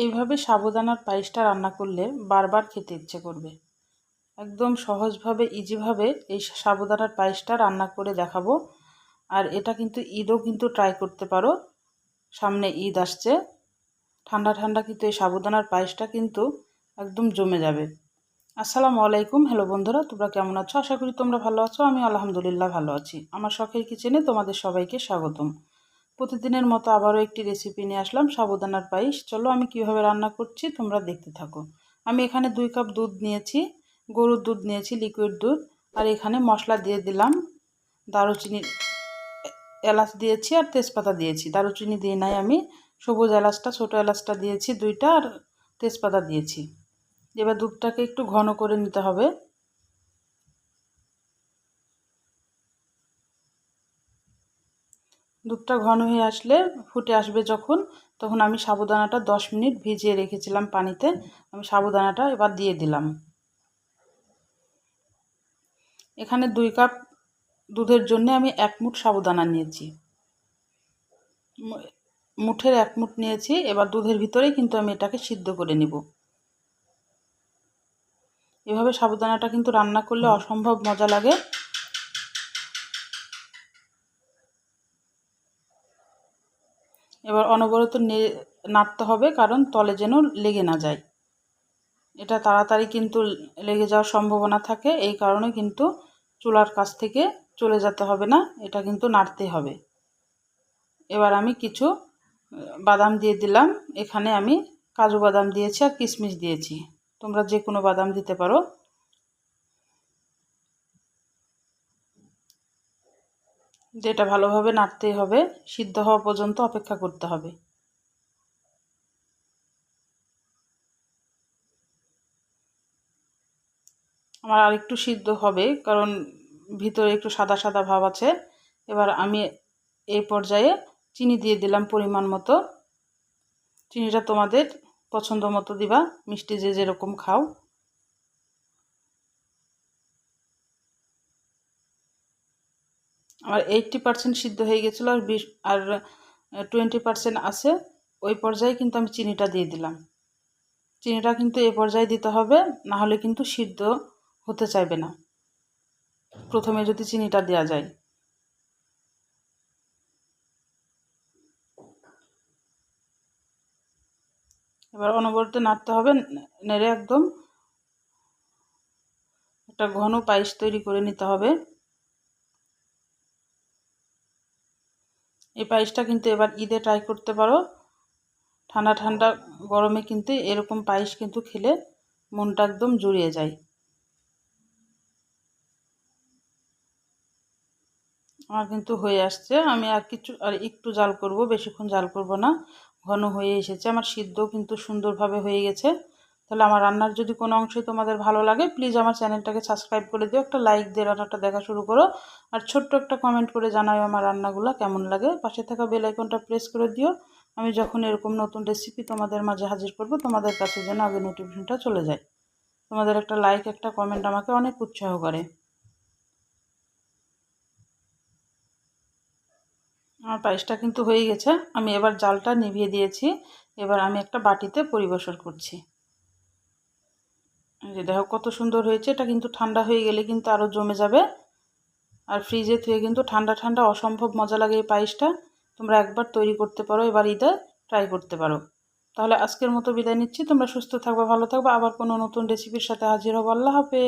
এইভাবে সাবুদানার পায়েসটা রান্না করলে বারবার খেতে ইচ্ছে করবে। একদম সহজভাবে ইজিভাবে এই সাবুদানার পায়েসটা রান্না করে দেখাবো। আর এটা কিন্তু ঈদও কিন্তু ট্রাই করতে পারো। সামনে ঈদ আসছে, ঠান্ডা ঠান্ডা কিন্তু এই সাবুদানার পায়েসটা কিন্তু একদম জমে যাবে। আসসালামু আলাইকুম, হ্যালো বন্ধুরা, তোমরা কেমন আছো? আশা করি তোমরা ভালো আছো। আমি আলহামদুলিল্লাহ ভালো আছি। আমার শখের কিচেনে তোমাদের সবাইকে স্বাগতম। প্রতিদিনের মতো আবারও একটি রেসিপি নিয়ে আসলাম, সাবুদানার পায়েস। চলো আমি কিভাবে রান্না করছি তোমরা দেখতে থাকো। আমি এখানে 2 কাপ দুধ নিয়েছি, গরুর দুধ নিয়েছি, লিকুইড দুধ। আর এখানে মশলা দিয়ে দিলাম, দারুচিনি, এলাচ দিয়েছি আর তেজপাতা দিয়েছি। দারুচিনি দিয়ে নাই আমি, সবুজ এলাচটা, ছোটো এলাচটা দিয়েছি 2টা, আর তেজপাতা দিয়েছি। এবার দুধটাকে একটু ঘন করে নিতে হবে। দুধটা ঘন হয়ে আসলে, ফুটে আসবে যখন, তখন আমি সাবুদানাটা 10 মিনিট ভিজিয়ে রেখেছিলাম পানিতে, আমি সাবুদানাটা এবার দিয়ে দিলাম। এখানে 2 কাপ দুধের জন্য আমি 1 মুঠ সাবুদানা নিয়েছি, মুঠের 1 মুঠ নিয়েছি। এবার দুধের ভিতরেই কিন্তু আমি এটাকে সিদ্ধ করে নিব। এভাবে সাবুদানাটা কিন্তু রান্না করলে অসম্ভব মজা লাগে। এবার অনবরত নাড়তে হবে, কারণ তলে যেন লেগে না যায়। এটা তাড়াতাড়ি কিন্তু লেগে যাওয়ার সম্ভাবনা থাকে, এই কারণে কিন্তু চুলার কাছ থেকে চলে যেতে হবে না, এটা কিন্তু নাড়তে হবে। এবার আমি কিছু বাদাম দিয়ে দিলাম। এখানে আমি কাজু বাদাম দিয়েছি আর কিশমিশ দিয়েছি, তোমরা যে কোনো বাদাম দিতে পারো। যেটা ভালোভাবে নাড়তেই হবে, সিদ্ধ হওয়া পর্যন্ত অপেক্ষা করতে হবে। আমার আর একটু সিদ্ধ হবে, কারণ ভিতরে একটু সাদা সাদা ভাব আছে। এবার আমি এই পর্যায়ে চিনি দিয়ে দিলাম পরিমাণ মতো। চিনিটা তোমাদের পছন্দ মতো দিবা, মিষ্টি যে যেরকম খাও। আমার 80% সিদ্ধ হয়ে গেছিলো, আর 20% আছে। ওই পর্যায়ে কিন্তু আমি চিনিটা দিয়ে দিলাম। চিনিটা কিন্তু এই পর্যায়ে দিতে হবে, না হলে কিন্তু সিদ্ধ হতে চাইবে না প্রথমে যদি চিনিটা দেওয়া যায়। এবার অনবরত নাড়তে হবে, নেড়ে একদম একটা ঘন পায়েস তৈরি করে নিতে হবে। এই পায়েসটা কিন্তু এবার ঈদে ট্রাই করতে পারো। ঠান্ডা ঠান্ডা গরমে কিন্তু এরকম পায়েস কিন্তু খেলে মনটা একদম জুড়িয়ে যায়। আমার কিন্তু হয়ে আসছে, আমি আর একটু জাল করব, বেশিক্ষণ জাল করব না। ঘন হয়ে এসেছে, আমার সিদ্ধ কিন্তু সুন্দরভাবে হয়ে গেছে। তাহলে আমার রান্নার যদি কোনো অংশই তোমাদের ভালো লাগে, প্লিজ আমার চ্যানেলটাকে সাবস্ক্রাইব করে দিও, একটা লাইক দিয়ে রান্নাটা দেখা শুরু করো। আর ছোট্ট একটা কমেন্ট করে জানাও আমার রান্নাগুলো কেমন লাগে। পাশে থাকা বেল আইকনটা প্রেস করে দিও, আমি যখন এরকম নতুন রেসিপি তোমাদের মাঝে হাজির করব, তোমাদের কাছে যেন আগে নোটিফিকেশনটা চলে যায়। তোমাদের একটা লাইক, একটা কমেন্ট আমাকে অনেক উৎসাহ করে। আমার পায়েসটা কিন্তু হয়ে গেছে, আমি এবার জালটা নিভিয়ে দিয়েছি। এবার আমি একটা বাটিতে পরিবেশন করছি। এই যে দেখো কত সুন্দর হয়েছে। এটা কিন্তু ঠান্ডা হয়ে গেলে কিন্তু আরও জমে যাবে। আর ফ্রিজে থুয়ে কিন্তু ঠান্ডা ঠান্ডা অসম্ভব মজা লাগে এই পায়েসটা। তোমরা একবার তৈরি করতে পারো, এবার ঈদে ট্রাই করতে পারো। তাহলে আজকের মতো বিদায় নিচ্ছি, তোমরা সুস্থ থাকবে, ভালো থাকবে। আবার কোনো নতুন রেসিপির সাথে হাজির হবো। আল্লাহ হাফেজ।